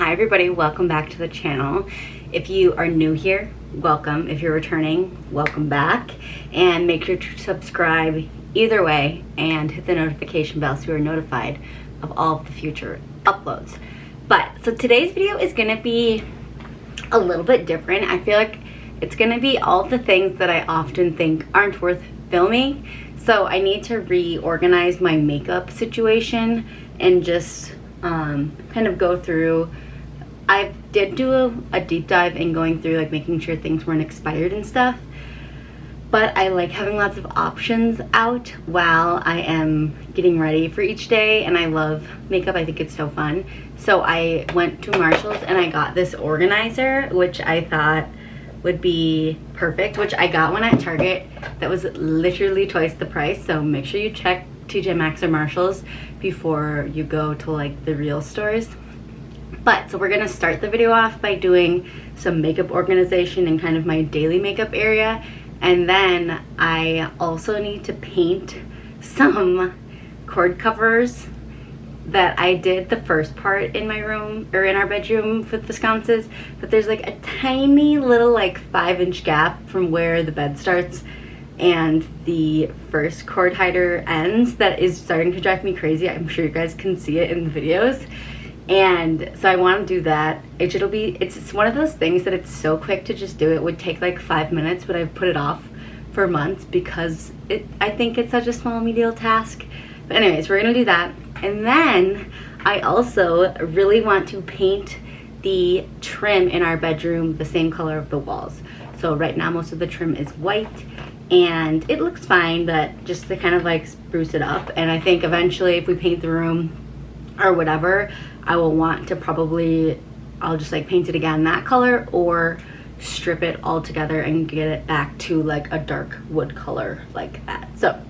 Hi everybody, welcome back to the channel. If you are new here, welcome. If you're returning, welcome back. And make sure to subscribe either way and hit the notification bell so you are notified of all of the future uploads. So today's video is gonna be a little bit different. I feel like it's gonna be all the things that I often think aren't worth filming. So I need to reorganize my makeup situation and just kind of go through. I did do a deep dive in going through like making sure things weren't expired and stuff, but I like having lots of options out while I am getting ready for each day, and I love makeup. I think it's so fun. So I went to Marshall's and I got this organizer, which I thought would be perfect, which I got one at Target that was literally twice the price. So make sure you check TJ Maxx or Marshall's before you go to like the real stores. So we're gonna start the video off by doing some makeup organization in kind of my daily makeup area, and then I also need to paint some cord covers that I did the first part in my room or in our bedroom with the sconces, but there's like a tiny little like 5-inch gap from where the bed starts and the first cord hider ends that is starting to drive me crazy. I'm sure you guys can see it in the videos. And so I want to do that. It's one of those things that it's so quick to just do. It would take like 5 minutes, but I've put it off for months because I think it's such a small medial task. But anyways, we're gonna do that. And then I also really want to paint the trim in our bedroom the same color of the walls. So right now most of the trim is white and it looks fine, but just to kind of like spruce it up. And I think eventually if we paint the room or whatever, I will want to I'll just like paint it again that color or strip it all together and get it back to like a dark wood color like that. So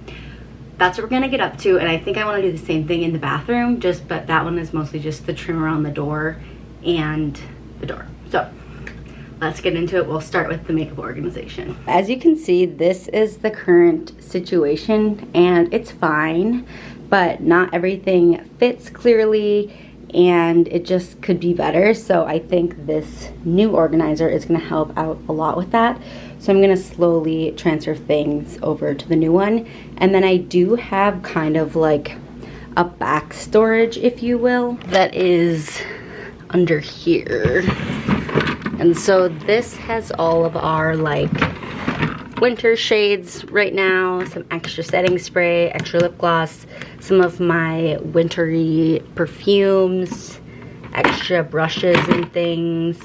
that's what we're gonna get up to, and I think I want to do the same thing in the bathroom, but that one is mostly just the trim around the door and the door. So let's get into it. We'll start with the makeup organization. As you can see, this is the current situation and it's fine, but not everything fits clearly and it just could be better. So I think this new organizer is gonna help out a lot with that. So I'm gonna slowly transfer things over to the new one. And then I do have kind of like a back storage, if you will, that is under here. And so this has all of our like winter shades right now, some extra setting spray, extra lip gloss, some of my wintry perfumes, extra brushes and things,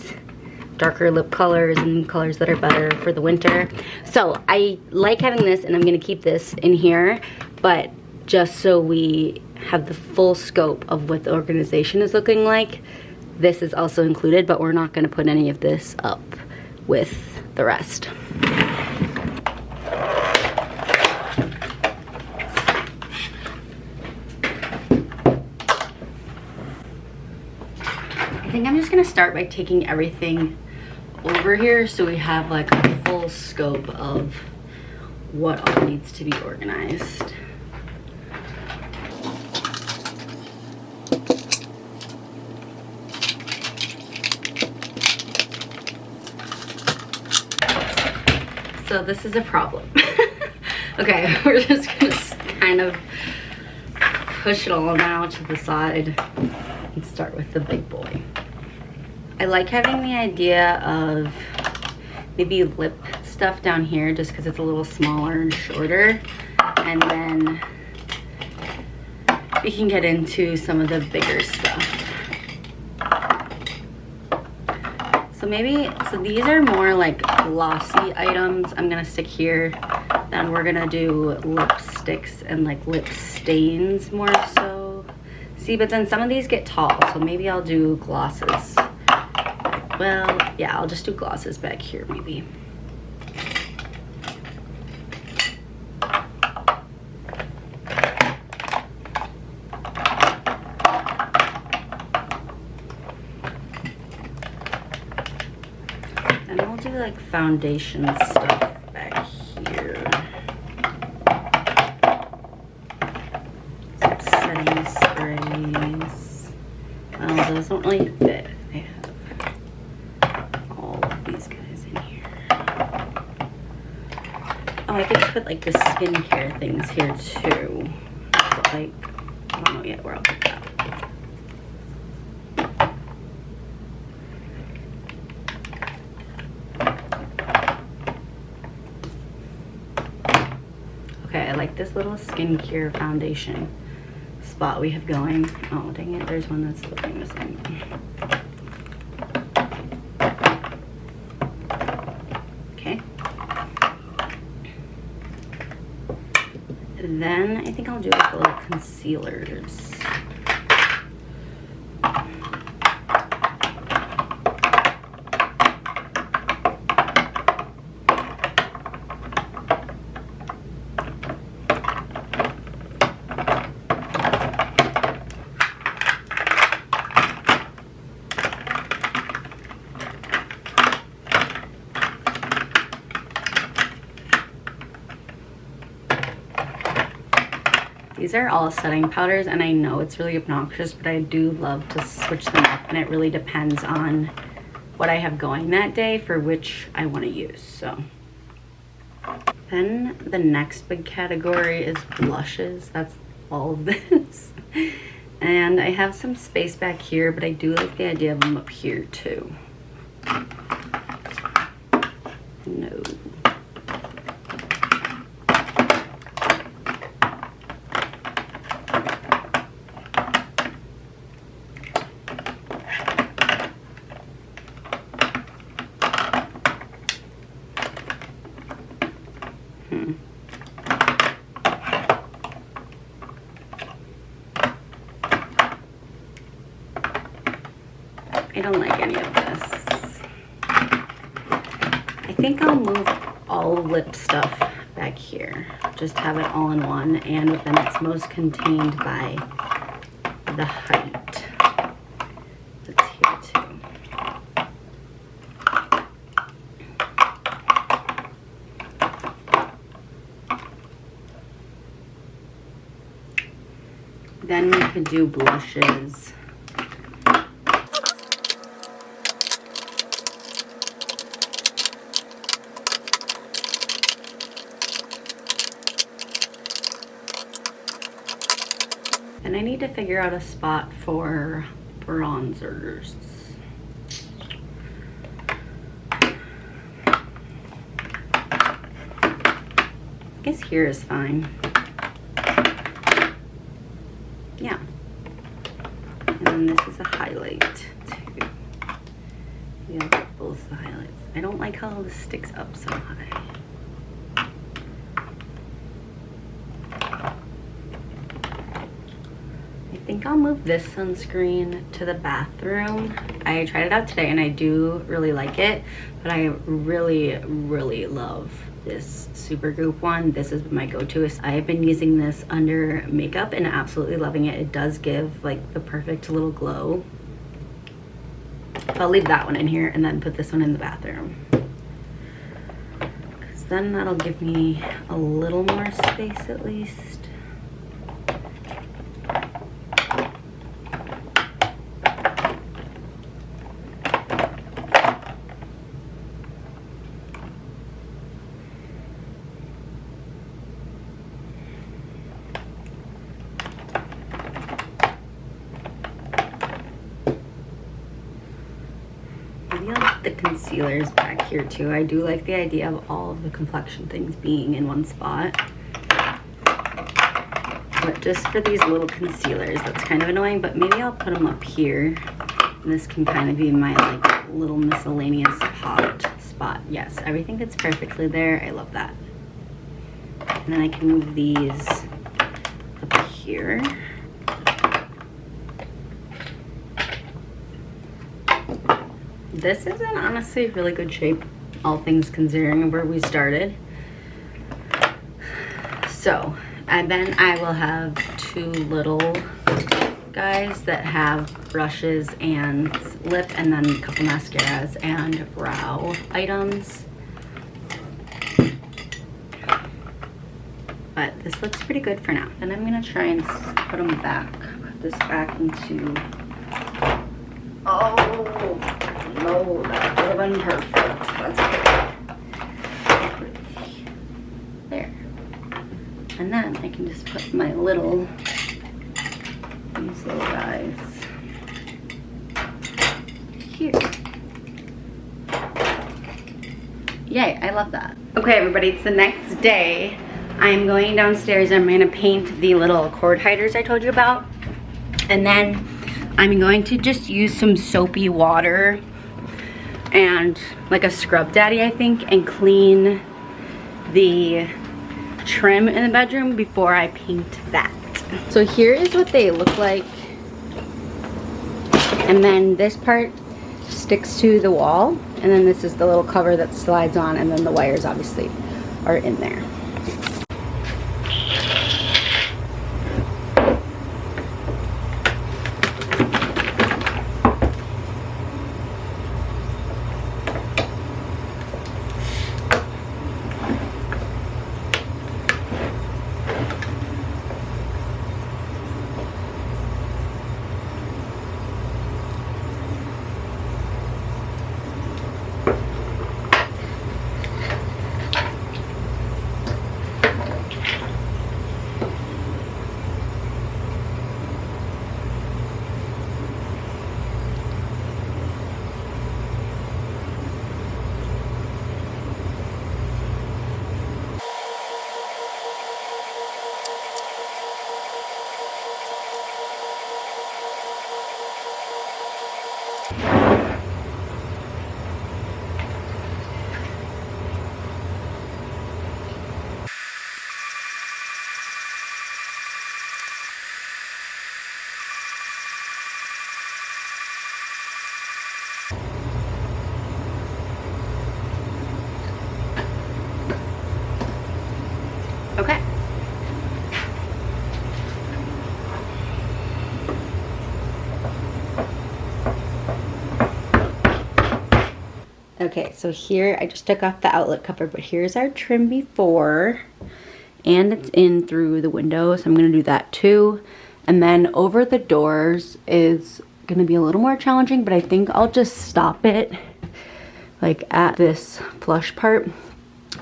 darker lip colors and colors that are better for the winter. So I like having this, and I'm gonna keep this in here, but just so we have the full scope of what the organization is looking like, this is also included, but we're not gonna put any of this up with the rest. I think I'm just gonna start by taking everything over here so we have like a full scope of what all needs to be organized. So this is a problem. Okay, we're just gonna kind of push it all now to the side and start with the big boy. I like having the idea of maybe lip stuff down here just because it's a little smaller and shorter, and then we can get into some of the bigger stuff. So these are more like glossy items I'm gonna stick here. Then we're gonna do lipsticks and like lip stains more so. See, but then some of these get tall, so maybe I'll do glosses. Well, yeah, I'll just do glosses back here maybe. And I'll do like foundation stuff back here. Some setting sprays. Oh, those don't really fit. I I could put like the skincare things here too. But like, I don't know yet where I'll put that. Okay, I like this little skincare foundation spot we have going. Oh, dang it, there's one that's looking missing. Okay. Then I think I'll do like a little concealers. These are all setting powders, and I know it's really obnoxious, but I do love to switch them up, and it really depends on what I have going that day for which I want to use. So then the next big category is blushes. That's all of this. And I have some space back here, but I do like the idea of them up here too. No. I don't like any of this. I think I'll move all lip stuff back here. Just have it all in one, and then it's most contained by the height. It's here too. Then we could do blushes. And I need to figure out a spot for bronzers. I guess here is fine. Yeah. And then this is a highlight too. Yeah, both the highlights. I don't like how this sticks up so high. I think I'll move this sunscreen to the bathroom. I tried it out today and I do really like it, but I really love this Supergoop one. This is my go-to. I've been using this under makeup and absolutely loving it. It does give like the perfect little glow. So I'll leave that one in here and then put this one in the bathroom, because then that'll give me a little more space at least. The concealers back here too. I do like the idea of all of the complexion things being in one spot, but just for these little concealers that's kind of annoying, but maybe I'll put them up here and this can kind of be my like little miscellaneous hot spot. Yes, everything fits perfectly there. I love that. And then I can move these up here. This is in honestly really good shape, all things considering where we started. So, and then I will have two little guys that have brushes and lip, and then a couple mascaras and brow items. But this looks pretty good for now. And I'm gonna try and put them back, put this back into, oh. No, that would have been perfect. That's okay. And then I can just put my these little guys here. Yay, I love that. Okay, everybody, it's the next day. I'm going downstairs. I'm gonna paint the little cord hiders I told you about. And then I'm going to just use some soapy water and like a scrub daddy, I think, and clean the trim in the bedroom before I paint that. So here is what they look like. And then this part sticks to the wall, and then this is the little cover that slides on, and then the wires obviously are in there. Okay. Okay, so here I just took off the outlet cover, but here's our trim before, and it's in through the window, so I'm gonna do that too. And then over the doors is gonna be a little more challenging, but I think I'll just stop it like at this flush part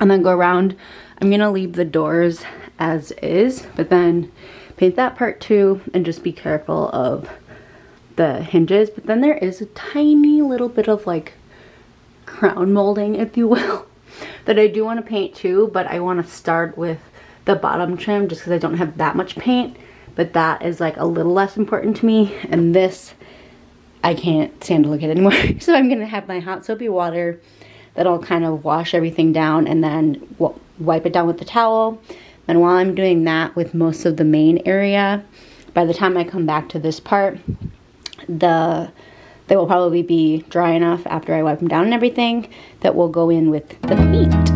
and then go around. I'm gonna leave the doors as is, but then paint that part too, and just be careful of the hinges. But then there is a tiny little bit of like crown molding, if you will, that I do want to paint too, but I want to start with the bottom trim just because I don't have that much paint. But that is like a little less important to me, and this I can't stand to look at anymore. So I'm gonna have my hot soapy water that'll kind of wash everything down, and then wipe it down with the towel. And while I'm doing that with most of the main area, by the time I come back to this part, they will probably be dry enough after I wipe them down and everything that will go in with the paint.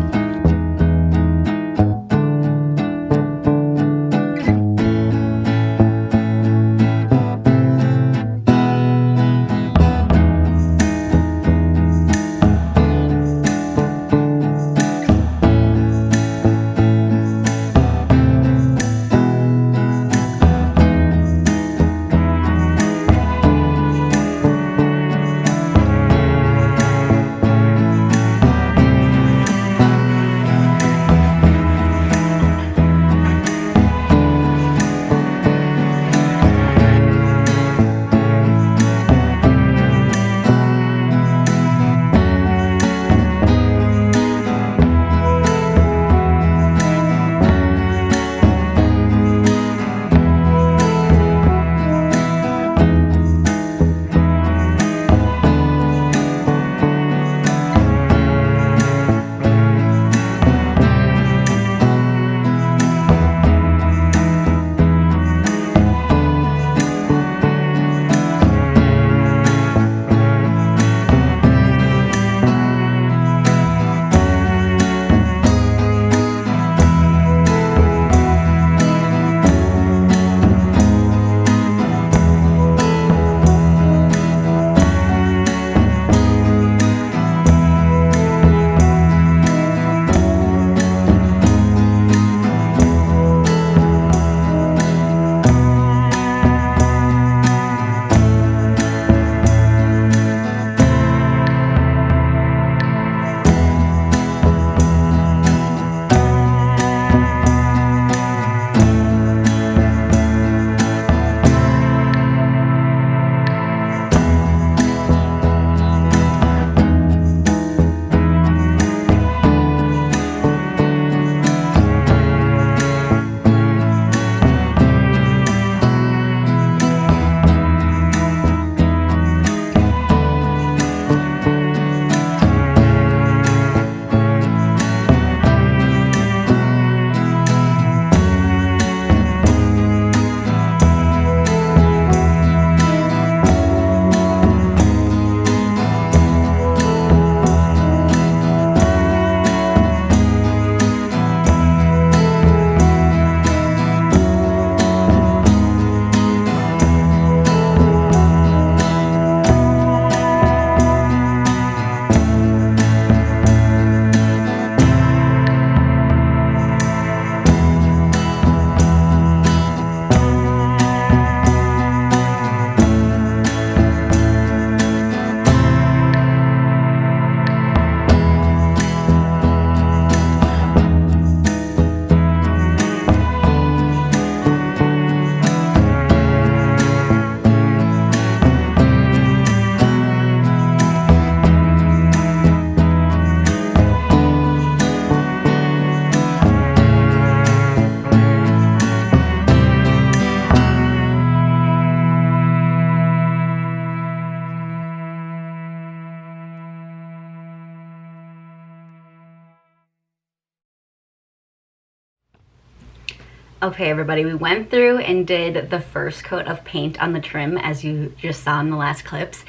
Okay, everybody, we went through and did the first coat of paint on the trim, as you just saw in the last clips.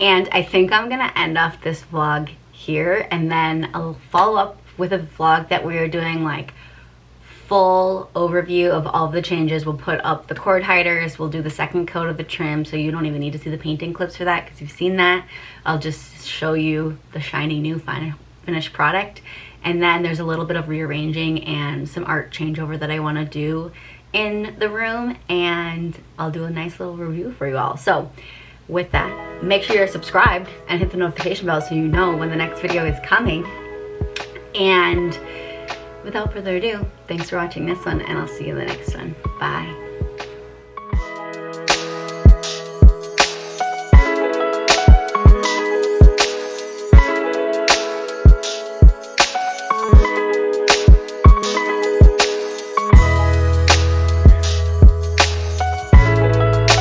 And I think I'm gonna end off this vlog here, and then I'll follow up with a vlog that we are doing like full overview of all of the changes. We'll put up the cord hiders, we'll do the second coat of the trim, so you don't even need to see the painting clips for that because you've seen that. I'll just show you the shiny new finished product. And then there's a little bit of rearranging and some art changeover that I want to do in the room, and I'll do a nice little review for you all. So with that, make sure you're subscribed and hit the notification bell so you know when the next video is coming. And without further ado, thanks for watching this one, and I'll see you in the next one. Bye.